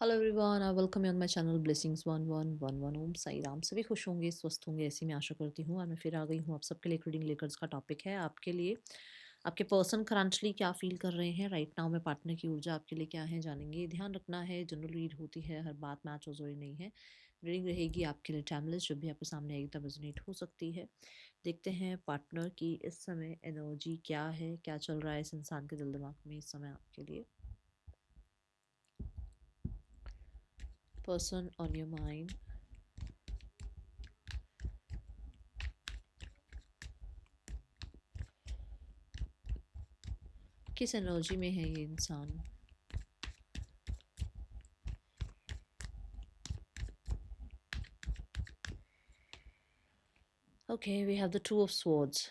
Hello everyone, I welcome you on my channel blessings 1111। ओम साई राम। सभी खुश होंगे, स्वस्थ होंगे, ऐसी मैं आशा करती हूँ। और मैं फिर आ गई हूँ आप सबके लिए। रीडिंग लेकर इसका टॉपिक है आपके लिए, आपके पर्सन करंटली क्या फील कर रहे हैं राइट नाउ में। पार्टनर की ऊर्जा आपके लिए क्या है जानेंगे। ध्यान रखना है, जनरल रीड होती है, हर बात मैच और जरूरी नहीं है। रीडिंग रहेगी आपके लिए टाइमलेस, जब भी आपके सामने आएगी तब रेजोनेट हो सकती है। देखते हैं पार्टनर की इस समय एनर्जी क्या है, क्या चल रहा है इस इंसान के दिल दिमाग में इस समय आपके लिए। पर्सन ऑन योर माइंड, किस एनर्जी में है ये इंसान। Okay, we have the Two of Swords.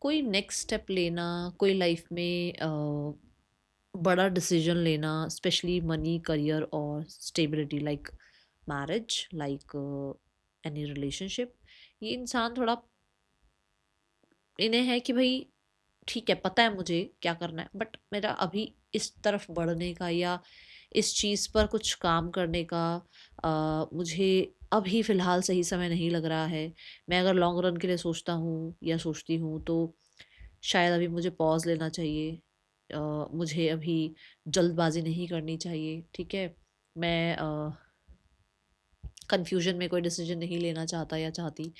कोई नेक्स्ट स्टेप लेना, कोई लाइफ में बड़ा डिसीजन लेना, स्पेशली मनी, करियर और stability, like marriage, like any relationship. ये इंसान थोड़ा इन्हें है कि भाई ठीक है, पता है मुझे क्या करना है, बट मेरा अभी इस तरफ बढ़ने का या इस चीज़ पर कुछ काम करने का मुझे अभी फ़िलहाल सही समय नहीं लग रहा है। मैं अगर लॉन्ग रन के लिए सोचता हूँ या सोचती हूँ तो शायद अभी मुझे पॉज़ लेना चाहिए। मुझे अभी जल्दबाज़ी नहीं करनी चाहिए, ठीक है? मैं कन्फ्यूजन में कोई डिसीजन नहीं लेना चाहता या चाहती,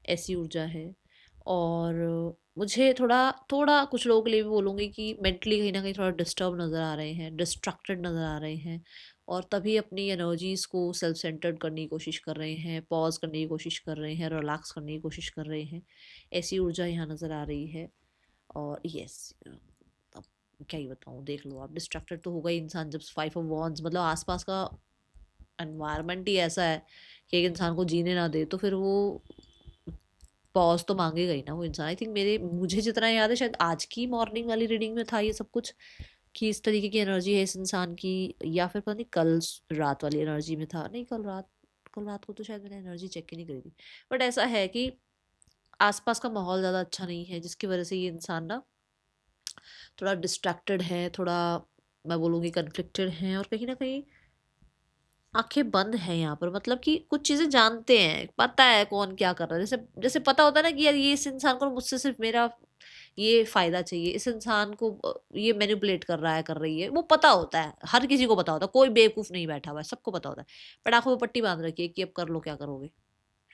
ऐसी ऊर्जा है। और मुझे थोड़ा थोड़ा कुछ लोगों के लिए भी बोलूँगी कि मेंटली कहीं न कहीं थोड़ा डिस्टर्ब नज़र आ रहे हैं, डिस्ट्रैक्टेड नज़र आ रहे हैं। और तभी अपनी एनर्जीज़ को सेल्फ सेंटर्ड करने की कोशिश कर रहे हैं, पॉज़ करने की कोशिश कर रहे हैं, रिलैक्स करने की कोशिश कर रहे हैं। ऐसी ऊर्जा यहाँ नज़र आ रही है। और येस, अब क्या ही बताऊँ, देख लो आप, डिस्ट्रैक्टेड तो होगा ही इंसान जब 5 ऑफ वॉन्ड्स, मतलब आस-पास का एनवायरनमेंट ही ऐसा है कि एक इंसान को जीने ना दे, तो फिर वो पॉज तो मांगेगा ही ना वो इंसान। आई थिंक मुझे जितना याद है, शायद आज की मॉर्निंग वाली रीडिंग में था ये सब कुछ, कि इस तरीके की एनर्जी है इस इंसान की। या फिर पता नहीं कल रात वाली एनर्जी में था, नहीं कल रात को तो शायद मैंने एनर्जी चेक ही नहीं करी थी। बट ऐसा है कि आसपास का माहौल ज़्यादा अच्छा नहीं है, जिसकी वजह से ये इंसान ना थोड़ा डिस्ट्रैक्टेड है, थोड़ा मैं बोलूँगी कन्फ्लिक्टेड है, और कहीं ना कहीं आंखें बंद हैं यहाँ पर। मतलब कि कुछ चीजें जानते हैं, पता है कौन क्या कर रहा है। जैसे जैसे पता होता है ना कि यार ये इस इंसान को मुझसे सिर्फ मेरा ये फायदा चाहिए, इस इंसान को ये मैनिपुलेट कर रहा है, कर रही है, वो पता होता है, हर किसी को पता होता है, कोई बेवकूफ नहीं बैठा हुआ है, सबको पता होता है। बट आंखों में पट्टी बांध रखी है कि अब कर लो क्या करोगे,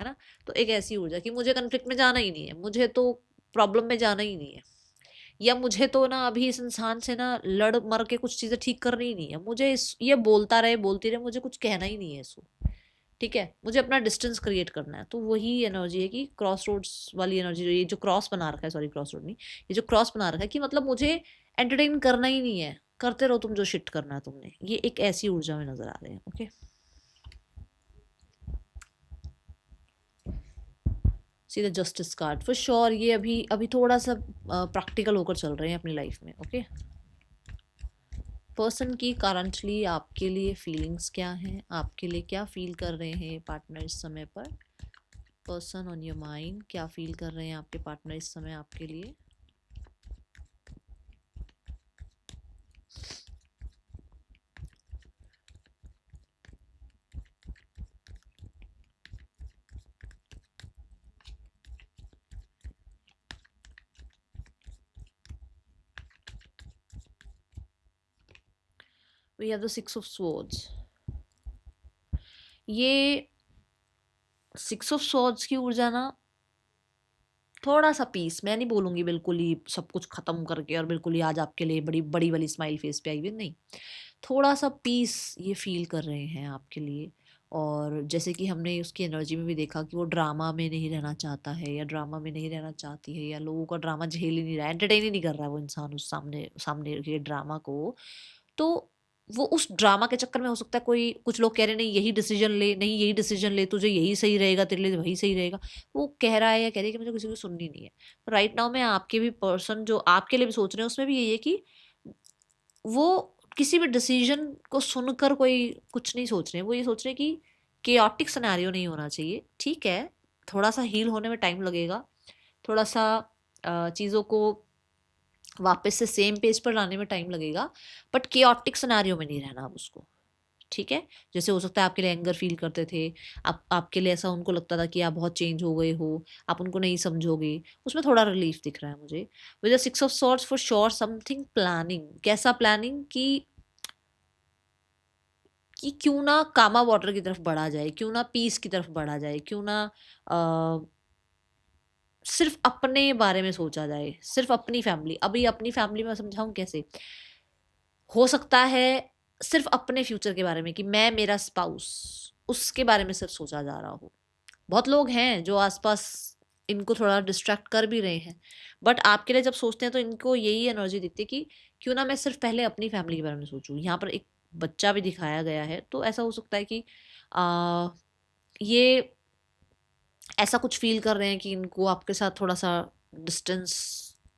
है ना। तो एक ऐसी ऊर्जा कि मुझे कन्फ्लिक्ट में जाना ही नहीं है, मुझे तो प्रॉब्लम में जाना ही नहीं है, या मुझे तो ना अभी इस इंसान से ना लड़ मर के कुछ चीजें ठीक करनी ही नहीं है, मुझे इस ये बोलता रहे बोलती रहे, मुझे कुछ कहना ही नहीं है इसको, ठीक है, मुझे अपना डिस्टेंस क्रिएट करना है। तो वही एनर्जी है कि क्रॉस रोड्स वाली एनर्जी, ये जो क्रॉस बना रखा है, सॉरी क्रॉस रोड नहीं, ये जो क्रॉस बना रखा है कि मतलब मुझे एंटरटेन करना ही नहीं है, करते रहो तुम जो शिट करना है तुमने। ये एक ऐसी ऊर्जा में नजर आ रहे हैं। Okay, see the justice card for sure. ये अभी अभी थोड़ा सा प्रैक्टिकल होकर चल रहे हैं अपनी लाइफ में। ओके, पर्सन की करंटली आपके लिए फीलिंग्स क्या हैं, आपके लिए क्या फील कर रहे हैं पार्टनर इस समय पर। पर्सन ऑन योर माइंड, क्या फील कर रहे हैं आपके पार्टनर इस समय आपके लिए। We have the 6 of swords. ये 6 ऑफ स्वॉर्ड्स की ऊर्जा ना थोड़ा सा पीस, मैं नहीं बोलूंगी बिल्कुल ही सब कुछ खत्म करके और बिल्कुल ही आज आपके लिए बड़ी बड़ी वाली स्माइल फेस पे आई हुई, नहीं, थोड़ा सा पीस ये फील कर रहे हैं आपके लिए। और जैसे कि हमने उसकी एनर्जी में भी देखा कि वो ड्रामा में नहीं रहना चाहता है, या ड्रामा में नहीं रहना चाहती है, या लोगों का ड्रामा झेल ही नहीं रहा है, एंटरटेन ही नहीं कर रहा है वो इंसान उस सामने सामने के ड्रामा को। तो वो उस ड्रामा के चक्कर में, हो सकता है कोई कुछ लोग कह रहे हैं नहीं यही डिसीजन ले, नहीं यही डिसीजन ले, तुझे यही सही रहेगा, तेरे लिए वही सही रहेगा। वो कह रहा है या कह रही है कि मुझे किसी की सुननी नहीं है। राइट नाउ में आपके भी पर्सन जो आपके लिए भी सोच रहे हैं, उसमें भी यही है कि वो किसी भी डिसीजन को सुनकर कोई कुछ नहीं सोच रहे हैं। वो ये सोच रहे हैं कि केओटिक सिनेरियो नहीं होना चाहिए, ठीक है, थोड़ा सा हील होने में टाइम लगेगा, थोड़ा सा चीज़ों को वापस से सेम पेज पर लाने में टाइम लगेगा, बट केओटिक सिनेरियो में नहीं रहना अब उसको, ठीक है। जैसे हो सकता है आपके लिए एंगर फील करते थे, आपके लिए ऐसा उनको लगता था कि आप बहुत चेंज हो गए हो, आप उनको नहीं समझोगे, उसमें थोड़ा रिलीफ दिख रहा है मुझे। With the six of swords for sure something planning. कैसा प्लानिंग? कि क्यों ना कामा वाटर की तरफ बढ़ा जाए, क्यों ना पीस की तरफ बढ़ा जाए, क्यों ना सिर्फ अपने बारे में सोचा जाए, सिर्फ अपनी फैमिली। अभी अपनी फैमिली में समझाऊं कैसे? हो सकता है सिर्फ अपने फ्यूचर के बारे में, कि मैं, मेरा स्पाउस, उसके बारे में सिर्फ सोचा जा रहा हो। बहुत लोग हैं जो आसपास इनको थोड़ा डिस्ट्रैक्ट कर भी रहे हैं, बट आपके लिए जब सोचते हैं तो इनको यही एनर्जी दिखती है कि क्यों ना मैं सिर्फ पहले अपनी फैमिली के बारे में सोचूं। यहाँ पर एक बच्चा भी दिखाया गया है, तो ऐसा हो सकता है कि ये ऐसा कुछ फील कर रहे हैं कि इनको आपके साथ थोड़ा सा डिस्टेंस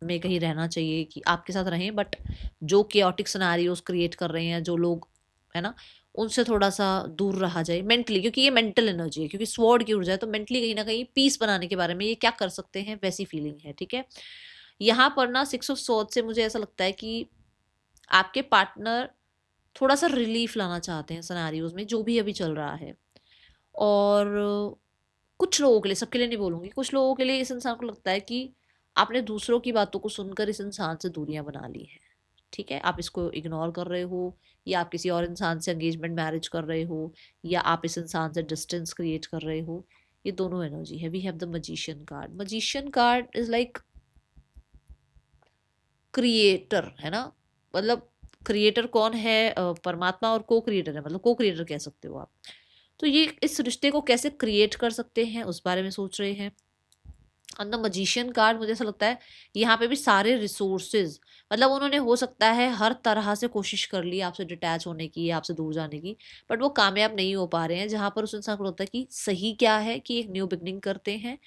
में कहीं रहना चाहिए, कि आपके साथ रहें, बट जो केओटिक सिनेरियोस क्रिएट कर रहे हैं जो लोग, है ना, उनसे थोड़ा सा दूर रहा जाए मेंटली, क्योंकि ये मेंटल एनर्जी है, क्योंकि स्वॉर्ड की ऊर्जा है, तो मेंटली कहीं ना कहीं पीस बनाने के बारे में ये क्या कर सकते हैं वैसी फीलिंग है, ठीक है। यहाँ पर ना सिक्स ऑफ स्वॉर्ड से मुझे ऐसा लगता है कि आपके पार्टनर थोड़ा सा रिलीफ लाना चाहते हैं सिनेरियोज में जो भी अभी चल रहा है। और कुछ लोगों के लिए, सबके लिए नहीं बोलूँगी, कुछ लोगों के लिए इस इंसान को लगता है कि आपने दूसरों की बातों को सुनकर इस इंसान से दूरियां बना ली हैं, ठीक है। आप इसको इग्नोर कर रहे हो, या आप किसी और इंसान से एंगेजमेंट मैरिज कर रहे हो, या आप इस इंसान से डिस्टेंस क्रिएट कर रहे हो। ये दोनों एनर्जी है। We have the magician card. Magician card is like creator, है ना। मतलब क्रिएटर कौन है? परमात्मा। और को क्रिएटर है, मतलब को क्रिएटर कह सकते हो आप। तो ये इस रिश्ते को कैसे क्रिएट कर सकते हैं उस बारे में सोच रहे हैं। द मजिशियन कार्ड मुझे ऐसा लगता है यहाँ पे भी सारे रिसोर्सेज, मतलब उन्होंने हो सकता है हर तरह से कोशिश कर ली आपसे डिटैच होने की, आपसे दूर जाने की, बट वो कामयाब नहीं हो पा रहे हैं। जहाँ पर उस इंसान को लगता है कि सही क्या है कि एक न्यू बिगनिंग करते हैं,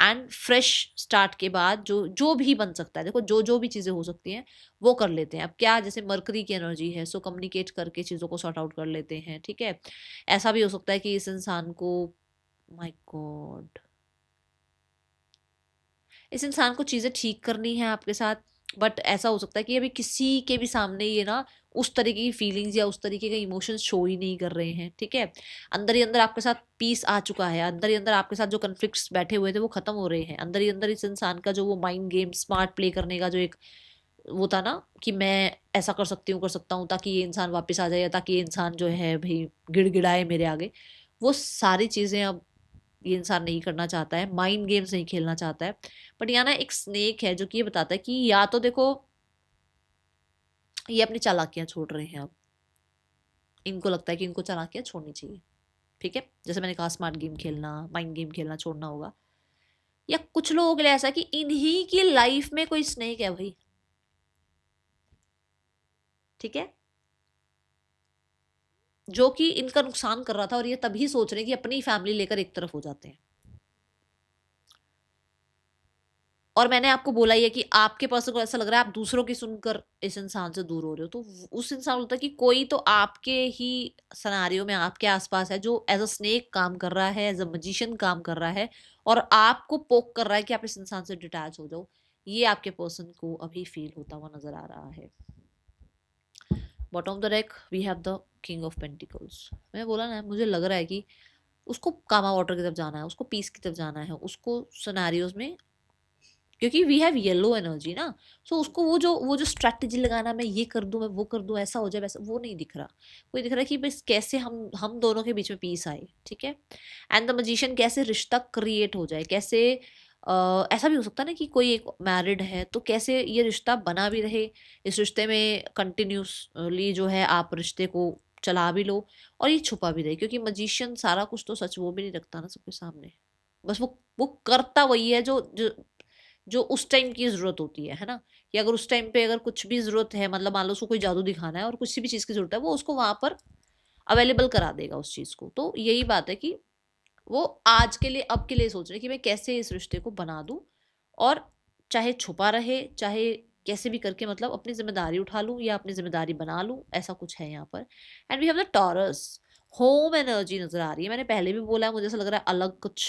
एंड फ्रेश स्टार्ट के बाद जो जो भी बन सकता है, देखो जो जो भी चीज़ें हो सकती हैं वो कर लेते हैं। अब क्या, जैसे मरकरी की एनर्जी है, सो कम्युनिकेट करके चीज़ों को सॉर्ट आउट कर लेते हैं, ठीक है। ऐसा भी हो सकता है कि इस इंसान को, माय गॉड, इस इंसान को चीज़ें ठीक करनी है आपके साथ, बट ऐसा हो सकता है कि अभी किसी के भी सामने ये ना उस तरीके की फीलिंग्स या उस तरीके के इमोशंस शो ही नहीं कर रहे हैं, ठीक है। अंदर ही अंदर आपके साथ पीस आ चुका है, अंदर ही अंदर आपके साथ जो कन्फ्लिक्ट्स बैठे हुए थे वो खत्म हो रहे हैं। अंदर ही अंदर इस इंसान का जो वो माइंड गेम स्मार्ट प्ले करने का जो एक वो था ना, कि मैं ऐसा कर सकती हूँ, कर सकता हूँ, ताकि ये इंसान वापस आ जाए, या ताकि ये इंसान जो है भाई गिड़गिड़ाए मेरे आगे, वो सारी चीज़ें अब ये इंसान नहीं करना चाहता है, माइंड गेम्स नहीं खेलना चाहता है। बट यहाँ ना एक स्नेक है जो कि ये बताता है कि या तो देखो ये अपनी चालाकियां छोड़ रहे हैं अब, इनको लगता है कि इनको चालाकियां छोड़नी चाहिए, ठीक है। जैसे मैंने कहा स्मार्ट गेम खेलना, माइंड गेम खेलना छोड़ना होगा। या कुछ लोगों के लिए ऐसा कि इन्हीं की लाइफ में कोई स्नेक है भाई, ठीक है, जो कि इनका नुकसान कर रहा था, और ये तभी सोच रहे हैं कि अपनी फैमिली लेकर एक तरफ हो जाते हैं। और मैंने आपको बोला ही है कि आपके पर्सन को ऐसा लग रहा है आप दूसरों की सुनकर इस इंसान से दूर हो रहे हो, तो उस इंसान को लगता है कि कोई तो आपके ही सिनेरियो में आपके आसपास है जो एज अ स्नेक काम कर रहा है, एज अ मजिशियन काम कर रहा है, और आपको पोक कर रहा है कि आप इस इंसान से डिटैच हो जाओ। ये आपके पर्सन को अभी फील होता हुआ नजर आ रहा है। Bottom of the deck we have the king of pentacles. मैं बोला ना, मुझे लग रहा है कि उसको कामा वाटर की तरफ जाना है, उसको पीस की तरफ जाना है, उसको सिनेरियोज में, क्योंकि वी हैव येलो एनर्जी ना। सो उसको वो जो स्ट्रैटेजी लगाना, मैं ये कर दूं, मैं वो कर दूं, ऐसा हो जाए वैसा, वो नहीं दिख रहा। वो दिख रहा है कि बस कैसे हम दोनों के बीच में पीस आए, ठीक है। एंड द मजिशियन, कैसे रिश्ता क्रिएट हो जाए, कैसे ऐसा भी हो सकता है ना कि कोई एक मैरिड है तो कैसे ये रिश्ता बना भी रहे, इस रिश्ते में कंटिन्यूसली जो है आप रिश्ते को चला भी लो, और ये छुपा भी रहे, क्योंकि मजिशियन सारा कुछ तो सच वो भी नहीं रखता ना सबके सामने। बस वो करता वही है जो उस टाइम की ज़रूरत होती है ना। कि अगर उस टाइम पे अगर कुछ भी ज़रूरत है, मतलब मान लो उसको कोई जादू दिखाना है और कुछ भी चीज़ की ज़रूरत है, वो उसको वहाँ पर अवेलेबल करा देगा उस चीज़ को। तो यही बात है कि वो आज के लिए, अब के लिए सोच रहे हैं कि मैं कैसे इस रिश्ते को बना दूं, और चाहे छुपा रहे, चाहे कैसे भी करके, मतलब अपनी जिम्मेदारी उठा लूं या अपनी जिम्मेदारी बना लूं, ऐसा कुछ है यहाँ पर। And we have the Taurus. Home energy नजर आ रही है, मैंने पहले भी बोला है, मुझे ऐसा लग रहा है अलग कुछ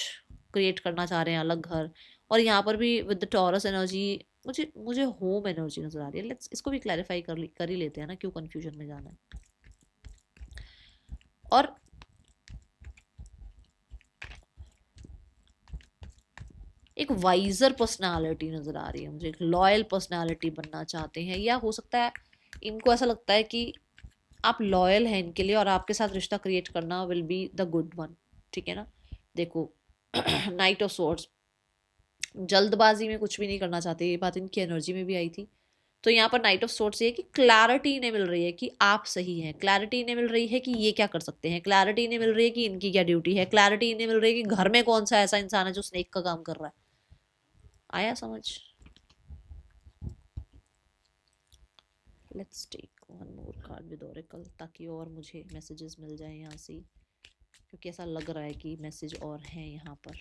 क्रिएट करना चाह रहे हैं, अलग घर। और यहाँ पर भी विद द टॉरस एनर्जी मुझे मुझे होम एनर्जी नजर आ रही है। लेट्स इसको भी क्लैरिफाई कर ही लेते हैं ना, क्यों कंफ्यूजन में जाना है। और एक वाइजर पर्सनालिटी नजर आ रही है मुझे, एक लॉयल पर्सनालिटी बनना चाहते हैं, या हो सकता है इनको ऐसा लगता है कि आप लॉयल हैं इनके लिए और आपके साथ रिश्ता क्रिएट करना will be the good one. ठीक है ना। देखो नाइट ऑफ स्वॉर्ड्स, जल्दबाजी में कुछ भी नहीं करना चाहते, ये बात इनकी एनर्जी में भी आई थी। तो यहाँ पर नाइट ऑफ सोर्ट्स ये कि क्लैरिटी इन्हें मिल रही है कि आप सही हैं, क्लैरिटी इन्हें मिल रही है कि ये क्या कर सकते हैं, क्लैरिटी इन्हें मिल रही है कि इनकी क्या ड्यूटी है, क्लैरिटी इन्हें मिल रही है कि घर में कौन सा ऐसा इंसान है जो स्नेक का काम कर रहा है। आया समझ। Let's take one more card with oracle, ताकि और मुझे मैसेजेस मिल जाए यहाँ से, क्योंकि ऐसा लग रहा है कि मैसेज और हैं यहाँ पर।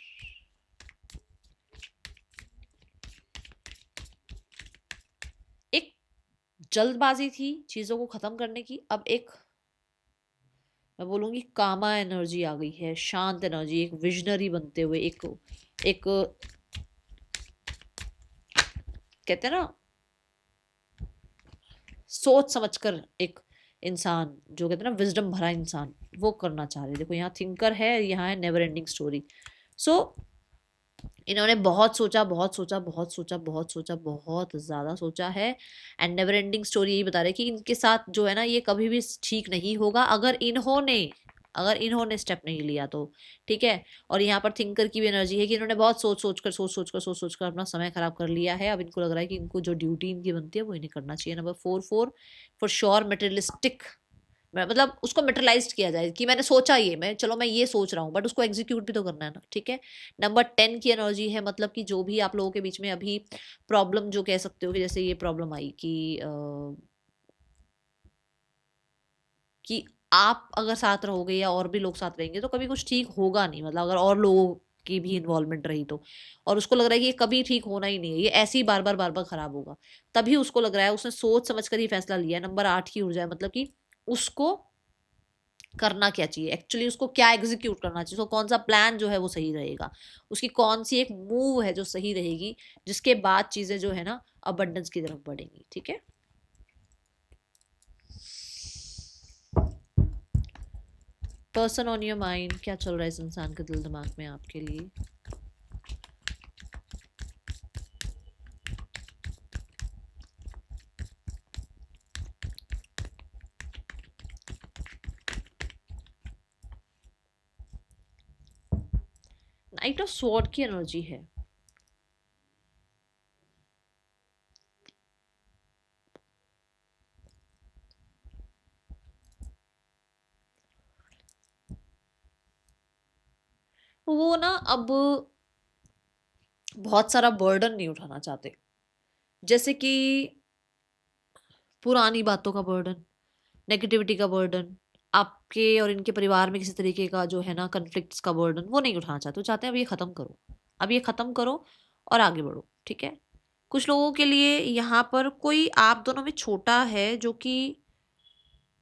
एक जल्दबाजी थी चीजों को खत्म करने की, अब एक मैं बोलूंगी कामा एनर्जी आ गई है, शांत एनर्जी, एक विजनरी बनते हुए, एक कहते हैं ना सोच समझकर एक इंसान, जो कहते हैं ना विजडम भरा इंसान, वो करना चाह रहे। देखो यहाँ थिंकर है, यहाँ है नेवर एंडिंग स्टोरी। सो इन्होंने बहुत सोचा, बहुत सोचा, बहुत सोचा, बहुत सोचा, बहुत ज्यादा सोचा है। एंड नेवर एंडिंग स्टोरी यही बता रहे कि इनके साथ जो है ना ये कभी भी ठीक नहीं होगा अगर इन्होंने स्टेप नहीं लिया तो। ठीक है। और यहाँ पर थिंकर की भी एनर्जी है कि इन्होंने बहुत सोच सोच कर अपना समय खराब कर लिया है। अब इनको लग रहा है कि इनको जो ड्यूटी इनकी बनती है वो इन्हें करना चाहिए। नंबर 4 फॉर श्योर मटेरियलिस्टिक, मतलब उसको मेटरलाइज किया जाए कि मैंने सोचा ये, मैं ये सोच रहा हूँ, बट उसको एग्जीक्यूट भी तो करना है ना। ठीक है। नंबर 10 की एनर्जी है, मतलब कि जो भी आप लोगों के बीच में अभी प्रॉब्लम जो कह सकते हो कि जैसे ये प्रॉब्लम आई कि आप अगर साथ रहोगे या और भी लोग साथ रहेंगे तो कभी कुछ ठीक होगा नहीं, मतलब अगर और लोगों की भी इन्वॉल्वमेंट रही तो। और उसको लग रहा है कि ये कभी ठीक होना ही नहीं है, ये ऐसे ही बार बार खराब होगा। तभी उसको लग रहा है, उसने सोच समझ कर ही फैसला लिया है। नंबर 8 की ऊर्जा है, मतलब कि उसको करना क्या चाहिए एक्चुअली, उसको क्या एग्जीक्यूट करना चाहिए, उसको कौन सा प्लान जो है वो सही रहेगा, उसकी कौन सी एक मूव है जो सही रहेगी, जिसके बाद चीजें जो है ना अबंडेंस की तरफ बढ़ेंगी। ठीक है। पर्सन ऑन योर माइंड, क्या चल रहा है इस इंसान के दिल दिमाग में आपके लिए। नाइट ऑफ स्वॉर्ड की एनर्जी है। वो ना अब बहुत सारा बर्डन नहीं उठाना चाहते, जैसे कि पुरानी बातों का बर्डन, नेगेटिविटी का बर्डन, आपके और इनके परिवार में किसी तरीके का जो है ना कन्फ्लिक्ट्स का बर्डन, वो नहीं उठाना चाहते। वो चाहते हैं अब ये खत्म करो, अब ये खत्म करो और आगे बढ़ो। ठीक है। कुछ लोगों के लिए यहाँ पर कोई आप दोनों में छोटा है जो कि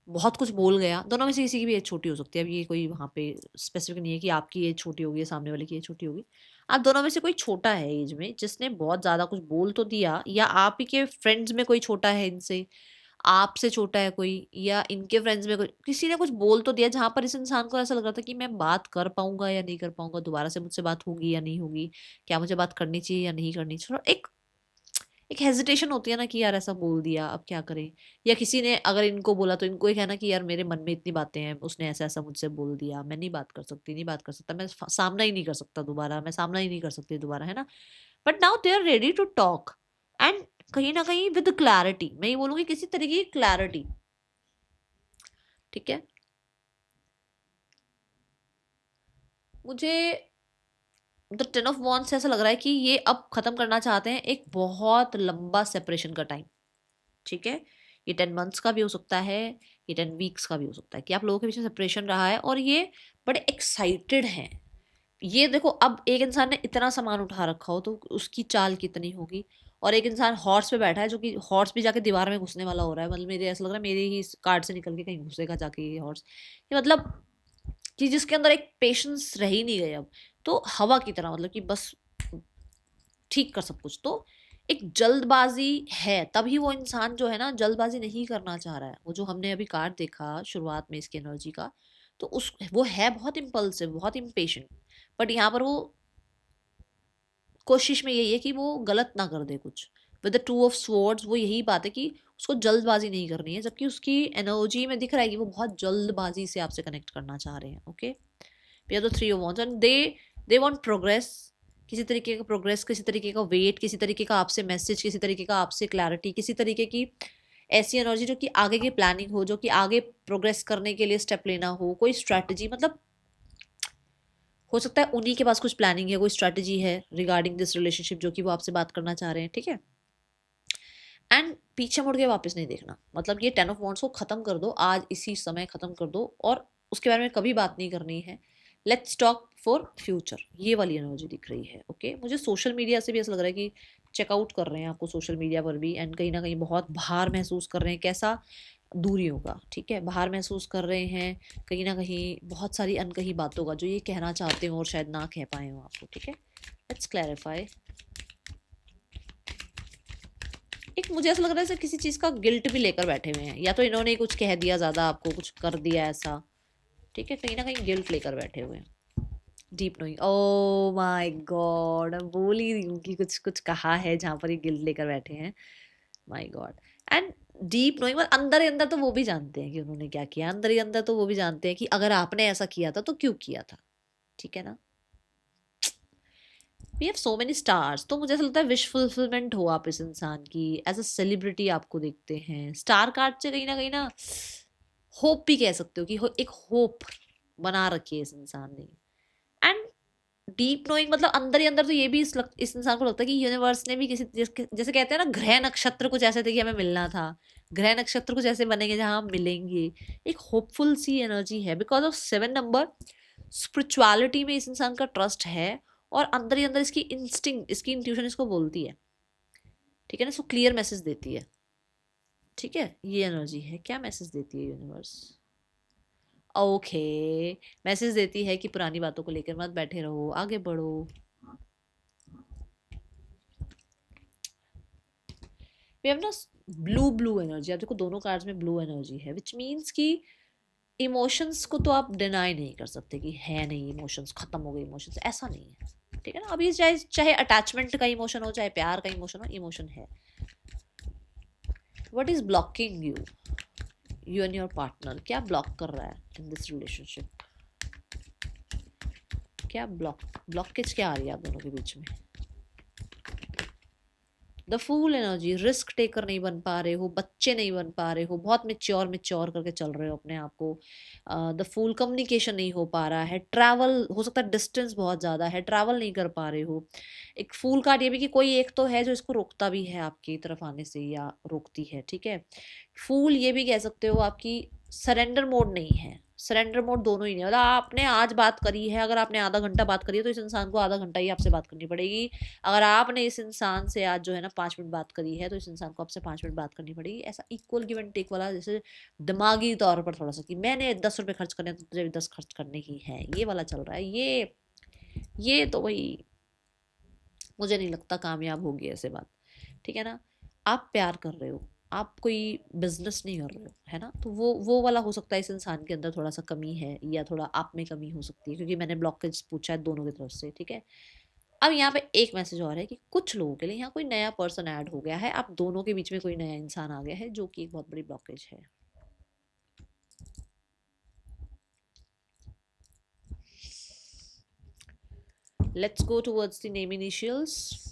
बहुत कुछ बोल गया, दोनों में से किसी की भी एज छोटी हो सकती है। अब ये कोई वहाँ पे स्पेसिफिक नहीं है कि आपकी एज छोटी होगी या सामने वाले की एज छोटी होगी। आप दोनों में से कोई छोटा है एज में, जिसने बहुत ज़्यादा कुछ बोल तो दिया, या आप ही के फ्रेंड्स में कोई छोटा है इनसे, आपसे छोटा है कोई, या इनके फ्रेंड्स में कोई, किसी ने कुछ बोल तो दिया जहां पर इस इंसान को ऐसा लग रहा था कि मैं बात कर पाऊंगा या नहीं कर पाऊंगा, दोबारा से मुझसे बात होगी या नहीं होगी, क्या मुझे बात करनी चाहिए या नहीं करनी चाहिए। एक एक हेजिटेशन होती है ना कि यार ऐसा बोल दिया अब क्या करें। या किसी ने अगर इनको बोला तो इनको एक है ना कि यार मेरे मन में इतनी बातें हैं, उसने ऐसा ऐसा मुझसे बोल दिया, मैं नहीं बात कर सकती, नहीं बात कर सकता, मैं सामना ही नहीं कर सकता दोबारा, मैं सामना ही नहीं कर सकती दोबारा, है ना। But now they are ready to talk, and कहीं ना कहीं विद क्लैरिटी, मैं ये बोलूंगी किसी तरीके की क्लैरिटी। ठीक है। मुझे द टेन ऑफ वॉन्ड्स से ऐसा लग रहा है कि ये अब खत्म करना चाहते हैं एक बहुत लंबा सेपरेशन का टाइम। ठीक है। ये 10 मंथ्स का भी हो सकता है, ये 10 वीक्स का भी हो सकता है कि आप लोगों के बीच में सेपरेशन रहा है और ये बड़े एक्साइटेड हैं। ये देखो, अब एक इंसान ने इतना सामान उठा रखा हो तो उसकी चाल कितनी होगी, और एक इंसान हॉर्स पे बैठा है जो कि हॉर्स भी जाके दीवार में घुसने वाला हो रहा है, मतलब मेरे ऐसा लग रहा है मेरे ही कार्ड से निकल के कहीं घुसेगा जाके ये हॉर्स। ये मतलब कि जिसके अंदर एक पेशेंस रह ही नहीं गए अब, तो हवा की तरह, मतलब कि बस ठीक कर सब कुछ। तो एक जल्दबाजी है, तभी वो इंसान जो है ना जल्दबाजी नहीं करना चाह रहा है। वो जो हमने अभी कार्ड देखा शुरुआत में इसकी एनर्जी का, तो उस वो है बहुत इम्पल्सिव, बहुत इम्पेशेंट, बट यहाँ पर वो कोशिश में यही है कि वो गलत ना कर दे कुछ। With the two of swords वो यही बात है कि उसको जल्दबाजी नहीं करनी है, जबकि उसकी एनर्जी में दिख रहा है कि वो बहुत जल्दबाजी से आपसे कनेक्ट करना चाह रहे हैं। Okay, we are the three of wands and they want progress, किसी तरीके का प्रोग्रेस, किसी तरीके का वेट, किसी तरीके का आपसे मैसेज, किसी तरीके का आपसे क्लैरिटी, किसी तरीके की ऐसी एनर्जी जो कि आगे की प्लानिंग हो, जो कि आगे प्रोग्रेस करने के लिए स्टेप लेना हो, कोई स्ट्रैटेजी, मतलब हो सकता है उन्हीं के पास कुछ प्लानिंग है, कोई स्ट्रैटेजी है रिगार्डिंग दिस रिलेशनशिप जो कि वो आपसे बात करना चाह रहे हैं। ठीक है, एंड पीछे मुड़ के वापस नहीं देखना, मतलब ये 10 ऑफ वॉन्ड्स को खत्म कर दो, आज इसी समय खत्म कर दो और उसके बारे में कभी बात नहीं करनी है। लेट्स टॉक फॉर फ्यूचर, ये वाली एनर्जी दिख रही है। ओके, मुझे सोशल मीडिया से भी ऐसा लग रहा है कि चेकआउट कर रहे हैं आपको सोशल मीडिया पर भी, एंड कहीं ना कहीं बहुत भार महसूस कर रहे हैं, कैसा दूरियों का। ठीक है, बाहर महसूस कर रहे हैं कहीं ना कहीं बहुत सारी अनकही बातों का जो ये कहना चाहते हो और शायद ना कह पाए हो आपको। ठीक है, लेट्स क्लैरिफाई। एक मुझे ऐसा लग रहा है जैसे किसी चीज़ का गिल्ट भी लेकर बैठे हुए हैं, या तो इन्होंने ही कुछ कह दिया, ज़्यादा आपको कुछ कर दिया ऐसा। ठीक है, कहीं ना कहीं गिल्ट लेकर बैठे हुए हैं। Deep knowing, oh my God, मैं बोल ही रही हूँ कि कुछ कुछ कहा है जहाँ पर ये गिल्ट लेकर बैठे हैं। My God, and deep knowing, मतलब अंदर ही अंदर तो वो भी जानते हैं कि उन्होंने क्या किया, अंदर ही अंदर तो वो भी जानते हैं कि अगर आपने ऐसा किया था तो क्यों किया था। ठीक है ना, we have so many stars, तो मुझे ऐसा लगता है विश फुलफिलमेंट हो आप इस इंसान की, एज अ सेलिब्रिटी आपको देखते हैं। स्टार कार्ड से कहीं ना होप भी कह सकते हो कि एक होप बना रखी है इस इंसान ने। एंड डीप नोइंग, मतलब अंदर ही अंदर तो ये भी इस इंसान को लगता है कि यूनिवर्स ने भी किसी जैसे कहते हैं ना ग्रह नक्षत्र कुछ ऐसे थे कि हमें मिलना था, ग्रह नक्षत्र कुछ ऐसे बनेंगे जहां हम मिलेंगे। एक होपफुल सी एनर्जी है बिकॉज ऑफ 7 नंबर। स्पिरिचुअलिटी में इस इंसान का ट्रस्ट है, और अंदर ही अंदर इसकी इंस्टिंक्ट, इसकी इंट्यूशन इसको बोलती है। ठीक है ना, इसको क्लियर मैसेज देती है। ठीक है, ये एनर्जी है। क्या मैसेज देती है यूनिवर्स? ओके, मैसेज देती है कि पुरानी बातों को लेकर मत बैठे रहो, आगे बढ़ो। वी हैव ना ब्लू ब्लू एनर्जी, आप देखो दोनों कार्ड्स में ब्लू एनर्जी है, विच मीन्स कि इमोशंस को तो आप डिनाई नहीं कर सकते कि है नहीं, इमोशंस खत्म हो गए, इमोशंस ऐसा नहीं है। ठीक है ना, अभी चाहे चाहे अटैचमेंट का इमोशन हो, चाहे प्यार का इमोशन हो, इमोशन है। What is blocking you, you and your partner? क्या ब्लॉक कर रहा है इन दिस रिलेशनशिप? क्या ब्लॉकेज क्या आ रही है आप दोनों के बीच में? The fool energy, risk taker नहीं बन पा रहे हो, बच्चे नहीं बन पा रहे हो, बहुत मिच्योर मिच्योर करके चल रहे हो अपने आप को। द फूल, कम्युनिकेशन नहीं हो पा रहा है, ट्रैवल हो सकता है, डिस्टेंस बहुत ज़्यादा है, ट्रैवल नहीं कर पा रहे हो। एक फूल कार्ड ये भी कि कोई एक तो है जो इसको रोकता भी है आपकी तरफ आने से, या रोकती है। ठीक है, फूल ये भी कह सकते हो आपकी सरेंडर मोड नहीं है, सरेंडर मोड दोनों ही नहीं, मतलब आपने आज बात करी है, अगर आपने आधा घंटा बात करी है तो इस इंसान को आधा घंटा ही आपसे बात करनी पड़ेगी। अगर आपने इस इंसान से आज जो है ना 5 मिनट बात करी है तो इस इंसान को आपसे 5 मिनट बात करनी पड़ेगी। ऐसा इक्वल गिव एंड टेक वाला, जैसे दिमागी तौर पर थोड़ा सा कि मैंने 10 रुपये खर्च करने तो तुझे भी 10 खर्च करने ही है, ये वाला चल रहा है। ये तो वही मुझे नहीं लगता कामयाब होगी ऐसे बात। ठीक है ना, आप प्यार कर रहे हो, आप कोई बिजनेस नहीं कर रहे हो, है ना, तो वो वाला हो सकता है इस इंसान के अंदर थोड़ा सा कमी है, या थोड़ा आप में कमी हो सकती है, क्योंकि मैंने ब्लॉकेज पूछा है दोनों की तरफ से। ठीक है, अब यहाँ पे एक मैसेज और है कि कुछ लोगों के लिए यहाँ कोई नया पर्सन ऐड हो गया है, आप दोनों के बीच में कोई नया इंसान आ गया है जो कि एक बहुत बड़ी ब्लॉकेज है। Let's go towards the name initials.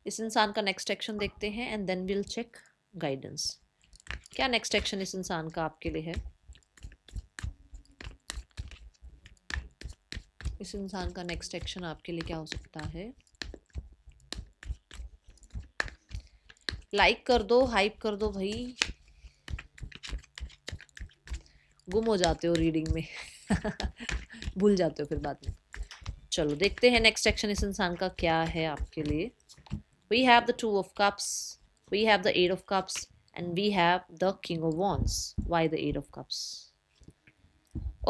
इस इंसान का नेक्स्ट एक्शन देखते हैं and then will check guidance. क्या नेक्स्ट एक्शन इस इंसान का आपके लिए है? इस इंसान का नेक्स्ट एक्शन आपके लिए क्या हो सकता है? लाइक कर दो, हाइप कर दो भाई, गुम हो जाते हो रीडिंग में भूल जाते हो फिर बाद में। चलो देखते हैं नेक्स्ट एक्शन इस इंसान का क्या है आपके लिए। We have the 2 of cups, we have the 8 of cups, and we have the King of Wands. Why the Eight of Cups?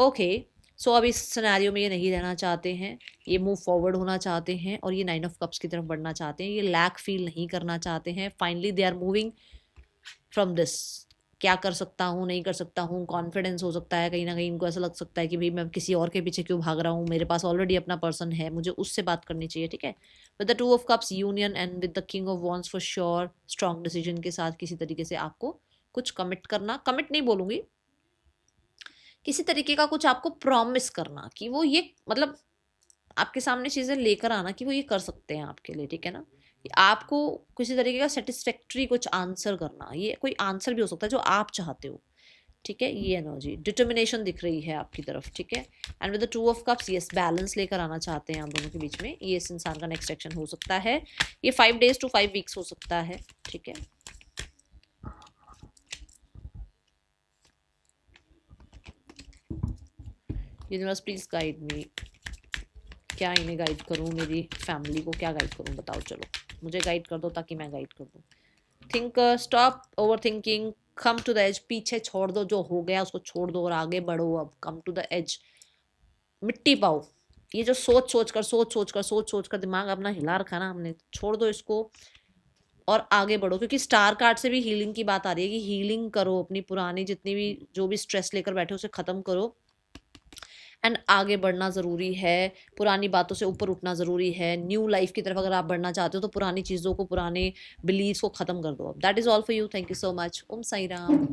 Okay, so अब इस सिनेरियो में ये नहीं रहना चाहते हैं, ये मूव फॉरवर्ड होना चाहते हैं और ये 9 ऑफ कप्स की तरफ बढ़ना चाहते हैं, ये लैक फील नहीं करना चाहते हैं। Finally they are moving from this. क्या कर सकता हूँ, नहीं कर सकता हूँ, कॉन्फिडेंस हो सकता है, कहीं ना कहीं इनको ऐसा लग सकता है कि भाई मैं किसी और के पीछे क्यों भाग रहा हूँ, मेरे पास ऑलरेडी अपना पर्सन है, मुझे उससे बात करनी चाहिए, ठीक है। With the 2 of cups union and with the king of wands for sure strong decision के साथ किसी तरीके से आपको कुछ कमिट करना, कमिट नहीं बोलूँगी, किसी तरीके का कुछ आपको प्रॉमिस करना कि वो ये मतलब आपके सामने चीज़ें लेकर आना कि वो ये कर सकते हैं आपके लिए, ठीक है ना। आपको किसी तरीके का सेटिस्फैक्ट्री कुछ आंसर करना, ये कोई आंसर भी हो सकता है जो आप चाहते हो, ठीक है। ये एनर्जी डिटर्मिनेशन दिख रही है आपकी तरफ, ठीक है। And with the 2 of cups yes balance लेकर आना चाहते हैं आप दोनों के बीच में। ये इस इंसान का नेक्स्ट एक्शन हो सकता है, ये 5 days to 5 weeks हो सकता है, ठीक है। यूनिवर्स प्लीज गाइड मी, क्या इन्हें गाइड करूँ, मेरी फैमिली को क्या गाइड करूँ, बताओ। चलो मुझे गाइड कर दो ताकि मैं गाइड कर दूँ। Think, stop overthinking, come to the edge, पीछे छोड़ दो, जो हो गया उसको छोड़ दो और आगे बढ़ो। अब कम टू द एज, मिट्टी पाओ। ये जो सोच सोच कर दिमाग अपना हिला रखा ना हमने, छोड़ दो इसको और आगे बढ़ो। क्योंकि स्टार कार्ड से भी हीलिंग की बात आ रही है कि हीलिंग करो, अपनी पुरानी जितनी भी जो भी स्ट्रेस लेकर बैठे उसे ख़त्म करो एंड आगे बढ़ना ज़रूरी है। पुरानी बातों से ऊपर उठना ज़रूरी है। न्यू लाइफ की तरफ अगर आप बढ़ना चाहते हो तो पुरानी चीज़ों को, पुराने बिलीव्स को ख़त्म कर दो। That is all for you. Thank you so much. Om Sai Ram.